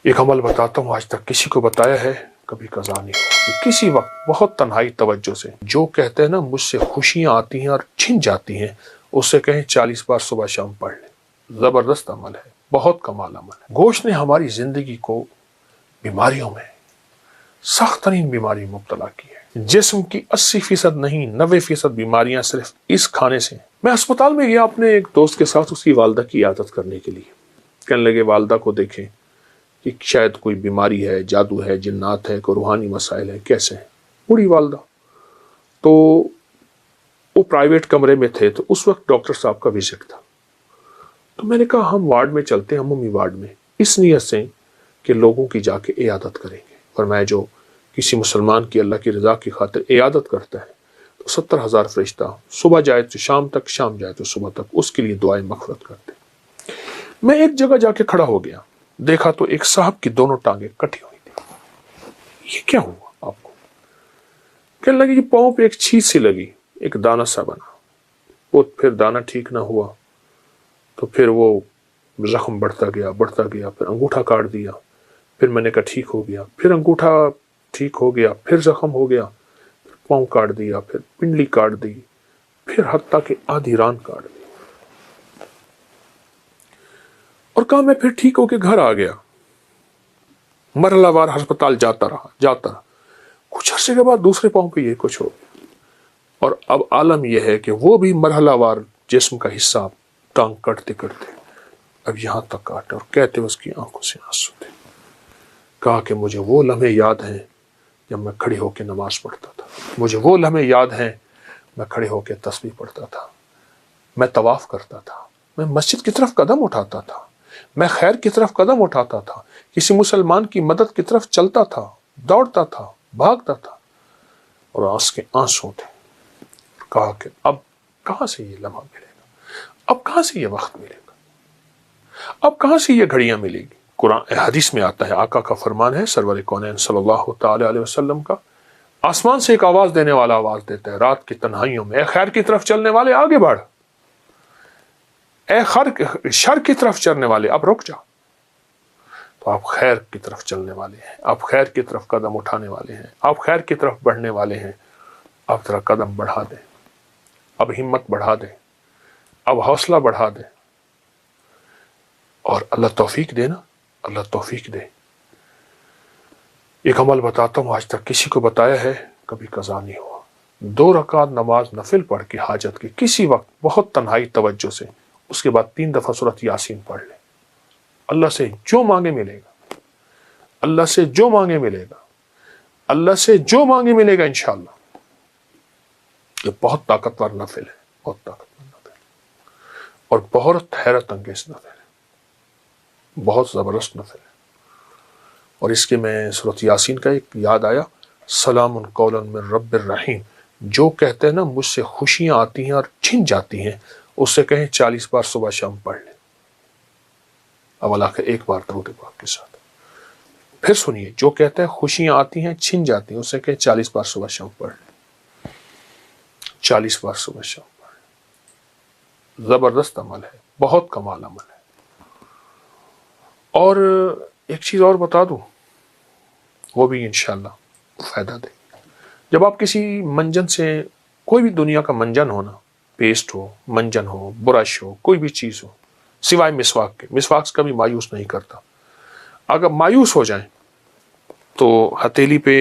ایک عمل بتاتا ہوں، آج تک کسی کو بتایا ہے، کبھی قضا نہیں ہوا. کسی وقت بہت تنہائی توجہ سے جو کہتے ہیں نا مجھ سے خوشیاں آتی ہیں اور چھن جاتی ہیں، اس سے کہیں 40 بار صبح شام پڑھ لیں. زبردست عمل ہے، بہت کمال عمل ہے. گوشت نے ہماری زندگی کو بیماریوں میں، سخت ترین بیماری مبتلا کی ہے. جسم کی 80% نہیں 90% بیماریاں صرف اس کھانے سے ہیں. میں اسپتال میں گیا اپنے ایک دوست کے ساتھ اس کی والدہ کی عیادت کرنے کے لیے. کہنے لگے والدہ کو دیکھیں کہ شاید کوئی بیماری ہے، جادو ہے، جنات ہے، کوئی روحانی مسائل ہے. کیسے ہیں؟ بوڑھی والدہ. تو وہ پرائیویٹ کمرے میں تھے، تو اس وقت ڈاکٹر صاحب کا وزٹ تھا. تو میں نے کہا ہم وارڈ میں چلتے ہیں، عمومی وارڈ میں، اس نیت سے کہ لوگوں کی جا کے عیادت کریں گے. اور میں جو کسی مسلمان کی اللہ کی رضا کی خاطر عیادت کرتا ہے تو 70,000 فرشتہ صبح جائے تو شام تک، شام جائے تو صبح تک اس کے لیے دعائیں مغفرت کرتے. میں ایک جگہ جا کے کھڑا ہو گیا، دیکھا تو ایک صاحب کی دونوں ٹانگیں کٹی ہوئی تھی. یہ کیا ہوا آپ کو؟ کہنے لگے کہ پاؤں پہ ایک چھیز سی لگی، ایک دانہ سا بنا. وہ پھر دانہ ٹھیک نہ ہوا تو پھر وہ زخم بڑھتا گیا بڑھتا گیا. پھر انگوٹھا کاٹ دیا، پھر میں نے کہا ٹھیک ہو گیا. پھر انگوٹھا ٹھیک ہو گیا، پھر زخم ہو گیا، پھر پاؤں کاٹ دیا، پھر پنڈلی کاٹ دی، پھر حتیٰ کہ آدھی ران کاٹ دی. اور کہا میں پھر ٹھیک ہو کے گھر آ گیا. مرحلہ وار ہسپتال جاتا رہا. کچھ عرصے کے بعد دوسرے پاؤں پہ یہ کچھ ہو گیا. اور اب عالم یہ ہے کہ وہ بھی مرحلہ وار جسم کا حصہ ٹانگ کٹتے کٹتے اب یہاں تک کاٹے، اور کہتے اس کی آنکھوں سے آنسو تھے. کہا کہ مجھے وہ لمحے یاد ہیں جب میں کھڑی ہو کے نماز پڑھتا تھا. مجھے وہ لمحے یاد ہیں میں کھڑے ہو کے تسبیح پڑھتا تھا، میں طواف کرتا تھا، میں مسجد کی طرف قدم اٹھاتا تھا، میں خیر کی طرف قدم اٹھاتا تھا، کسی مسلمان کی مدد کی طرف چلتا تھا، دوڑتا تھا، بھاگتا تھا، اور آنس کے آنسو تھے. کہا کہ اب کہاں سے یہ لمحہ ملے گا، اب کہاں سے یہ وقت ملے گا، اب کہاں سے یہ گھڑیاں ملے گی. قرآن حدیث میں آتا ہے، آقا کا فرمان ہے سرور کونین صلی اللہ تعالی علیہ وسلم کا، آسمان سے ایک آواز دینے والا آواز دیتا ہے رات کی تنہائیوں میں، اے خیر کی طرف چلنے والے آگے بڑھ، اے شر کی طرف چلنے والے اب رک جا. تو آپ خیر کی طرف چلنے والے ہیں، آپ خیر کی طرف قدم اٹھانے والے ہیں، آپ خیر کی طرف بڑھنے والے ہیں. اب ذرا قدم بڑھا دیں، اب ہمت بڑھا دیں، اب حوصلہ بڑھا دیں، اور اللہ توفیق دے نا، اللہ توفیق دے. ایک عمل بتاتا ہوں، آج تک کسی کو بتایا ہے، کبھی قضا نہیں ہوا. 2 رکعت نماز نفل پڑھ کے حاجت کی کسی وقت بہت تنہائی توجہ سے، اس کے بعد 3 دفعہ سورۃ یاسین پڑھ لیں. اللہ سے جو مانگے ملے گا، اللہ سے جو مانگے ملے گا، اللہ سے جو مانگے ملے گا انشاءاللہ. یہ بہت طاقتور نفل ہے، بہت طاقتور نفل ہے، اور بہت حیرت انگیز نفل ہے، بہت زبردست نفل ہے. اور اس کے میں سورۃ یاسین کا ایک یاد آیا، سلام قولا من رب الرحیم. جو کہتے ہیں نا مجھ سے خوشیاں آتی ہیں اور چھن جاتی ہیں، اس سے کہیں 40 بار صبح شام پڑھ لیں. اب اللہ کے ایک بار درود پاک کے ساتھ پھر سنیے، جو کہتے ہیں خوشیاں آتی ہیں چھن جاتی ہیں، اس سے کہیں 40 بار صبح شام پڑھ لیں. 40 بار صبح شام پڑھ لیں. زبردست عمل ہے، بہت کمال عمل ہے. اور ایک چیز اور بتا دوں، وہ بھی انشاءاللہ فائدہ دے. جب آپ کسی منجن سے، کوئی بھی دنیا کا منجن ہونا، پیسٹ ہو، منجن ہو، برش ہو، کوئی بھی چیز ہو، سوائے مسواک کے، مسواک کبھی مایوس نہیں کرتا. اگر مایوس ہو جائیں تو ہتھیلی پہ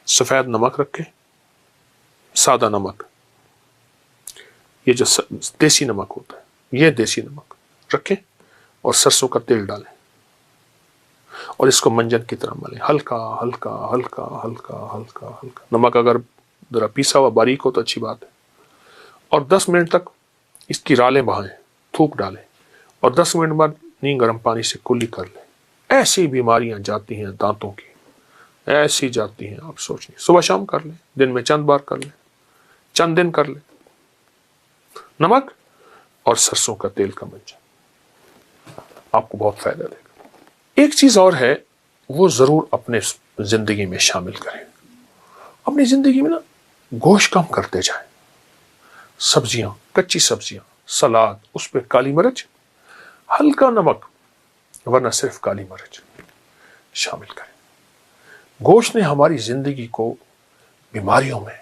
سفید نمک رکھیں، سادہ نمک، یہ جو دیسی نمک ہوتا ہے، یہ دیسی نمک رکھیں، اور سرسوں کا تیل ڈالیں، اور اس کو منجن کی طرح ملیں، ہلکا ہلکا ہلکا ہلکا ہلکا ہلکا. نمک اگر ذرا پیسا ہوا باریک ہو تو اچھی بات ہے. اور 10 منٹ تک اس کی رالیں بہائیں، تھوک ڈالیں، اور 10 منٹ بعد نیم گرم پانی سے کلی کر لیں. ایسی بیماریاں جاتی ہیں دانتوں کی، ایسی جاتی ہیں آپ سوچیں. صبح شام کر لیں، دن میں چند بار کر لیں، چند دن کر لیں. نمک اور سرسوں کا تیل کا منجن آپ کو بہت فائدہ دے گا. ایک چیز اور ہے، وہ ضرور اپنے زندگی میں شامل کریں. اپنی زندگی میں نا گوشت کم کرتے جائیں، سبزیاں، کچی سبزیاں، سلاد، اس پہ کالی مرچ، ہلکا نمک، ورنہ صرف کالی مرچ. شامل کریں۔ گوشت نے ہماری زندگی کو بیماریوں میں،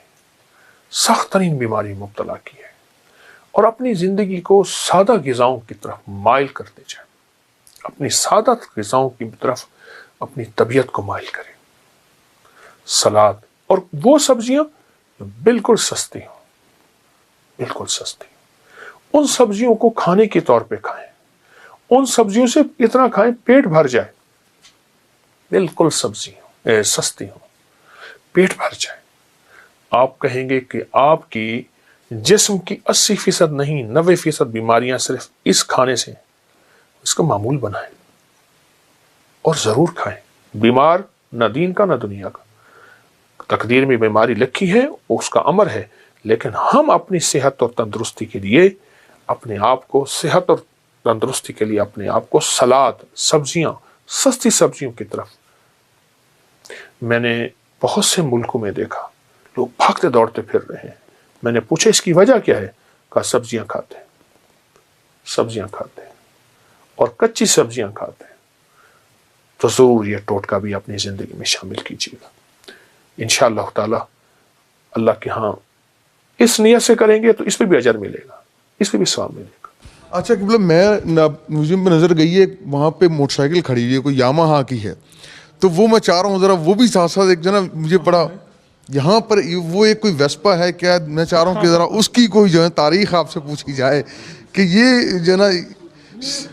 سخت ترین بیماری میں مبتلا کی ہے، اور اپنی زندگی کو سادہ غذاؤں کی طرف مائل کرتے جائیں، اپنی سادہ غذاؤں کی طرف اپنی طبیعت کو مائل کریں۔ سلاد اور وہ سبزیاں جو بالکل سستی ہوں، بالکل سستی، ان سبزیوں کو کھانے کے طور پہ کھائیں، ان سبزیوں سے اتنا کھائیں پیٹ بھر جائے، بالکل سبزی ہوں، سستی ہوں، پیٹ بھر جائے۔ آپ کہیں گے کہ آپ کی جسم کی 80% نہیں 90% بیماریاں صرف اس کھانے سے، اس کا معمول بنائیں اور ضرور کھائیں۔ بیمار نہ دین کا نہ دنیا کا، تقدیر میں بیماری لکھی ہے، اس کا امر ہے، لیکن ہم اپنی صحت اور تندرستی کے لیے اپنے آپ کو، صحت اور تندرستی کے لیے اپنے آپ کو سلاد، سبزیاں، سستی سبزیوں کی طرف۔ میں نے بہت سے ملکوں میں دیکھا لوگ بھاگتے دوڑتے پھر رہے ہیں۔ میں نے پوچھا اس کی وجہ کیا ہے؟ کہا سبزیاں کھاتے ہیں، سبزیاں کھاتے ہیں اور کچی سبزیاں کھاتے ہیں۔ تو ضرور یہ ٹوٹکا بھی اپنی زندگی میں شامل کیجیے گا انشاءاللہ تعالی۔ اللہ کے ہاں اس نیت سے کریں گے تو اس پہ بھی اجر ملے گا، اس پہ بھی ثواب ملے گا۔ اچھا قبلہ، مجھے نظر گئی ہے وہاں پہ موٹر سائیکل کھڑی ہوئی ہے، کوئی یاماہا کی ہے، تو وہ میں چاہ رہا ہوں ذرا وہ بھی ساتھ ساتھ ایک جنا مجھے بڑا یہاں پر وہ ایک کوئی ویسپا ہے کیا؟ میں چاہ رہا ہوں کہ ذرا اس کی کوئی جو ہے تاریخ آپ سے پوچھی جائے کہ یہ جو ہے نا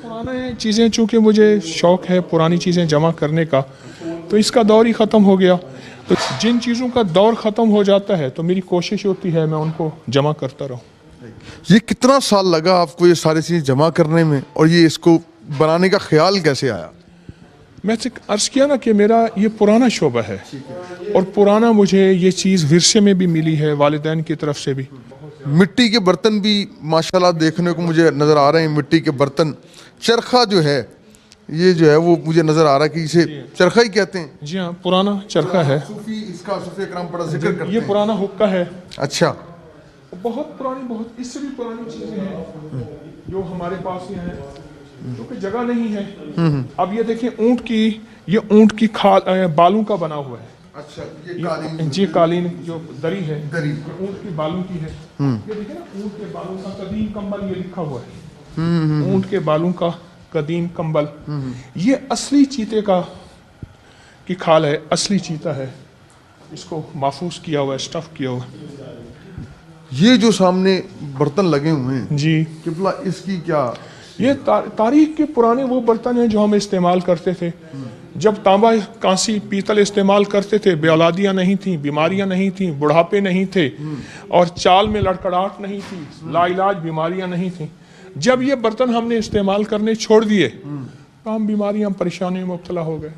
پرانے چیزیں، چونکہ مجھے شوق ہے پرانی چیزیں جمع کرنے کا، تو اس کا دور ہی ختم ہو گیا۔ تو جن چیزوں کا دور ختم ہو جاتا ہے تو میری کوشش ہوتی ہے میں ان کو جمع کرتا رہوں۔ یہ کتنا سال لگا آپ کو یہ ساری چیزیں جمع کرنے میں، اور یہ اس کو بنانے کا خیال کیسے آیا؟ میں سے عرض کیا نا کہ میرا یہ پرانا شعبہ ہے، اور پرانا مجھے یہ چیز ورثے میں بھی ملی ہے، والدین کی طرف سے بھی۔ مٹی کے برتن بھی ماشاءاللہ دیکھنے کو مجھے نظر آ رہے ہیں، مٹی کے برتن، چرخہ جو ہے یہ جو ہے وہ مجھے نظر آ رہا ہے کہ اسے چرخہ ہی کہتے ہیں۔ جی ہاں، پرانا چرخہ ہے۔ صوفی اس کا صوفی اکرام بڑا ذکر کرتے ہیں۔ یہ پرانا حقہ ہے، اچھا، بہت پرانی، بہت اس سے بھی پرانی چیزیں ہیں جو ہمارے پاس یہ ہیں، کیونکہ جگہ نہیں ہے۔ اب یہ دیکھیں یہ اونٹ کی کھال بالوں کا بنا ہوا ہے۔ اچھا، یہ قالین، جی قالین جو دری ہے، دری، یہ اونٹ کی بالوں کی ہے۔ یہ دیکھیں نا، اونٹ کے بالوں کا قدیم کمبل، یہ لکھا ہوا ہے اونٹ کے بالوں کا قدیم کمبل۔ یہ اصلی چیتے کی کھال ہے، اصلی چیتا ہے، اس کو محفوظ کیا ہوا ہے، اسٹف کیا ہوا ہے۔ یہ جو سامنے برتن لگے ہوئے ہیں جی، قبلہ، اس کی کیا؟ یہ تاریخ کے پرانے وہ برتن ہیں جو ہم استعمال کرتے تھے جب تانبا، کانسی، پیتل استعمال کرتے تھے۔ بے اولادیاں نہیں تھیں، بیماریاں نہیں تھیں، بڑھاپے نہیں تھے، اور چال میں لڑکڑاہٹ نہیں تھی، لا علاج بیماریاں نہیں تھیں۔ جب یہ برتن ہم نے استعمال کرنے چھوڑ دیے تو ہم بیماریاں، پریشانیوں میں مبتلا ہو گئے۔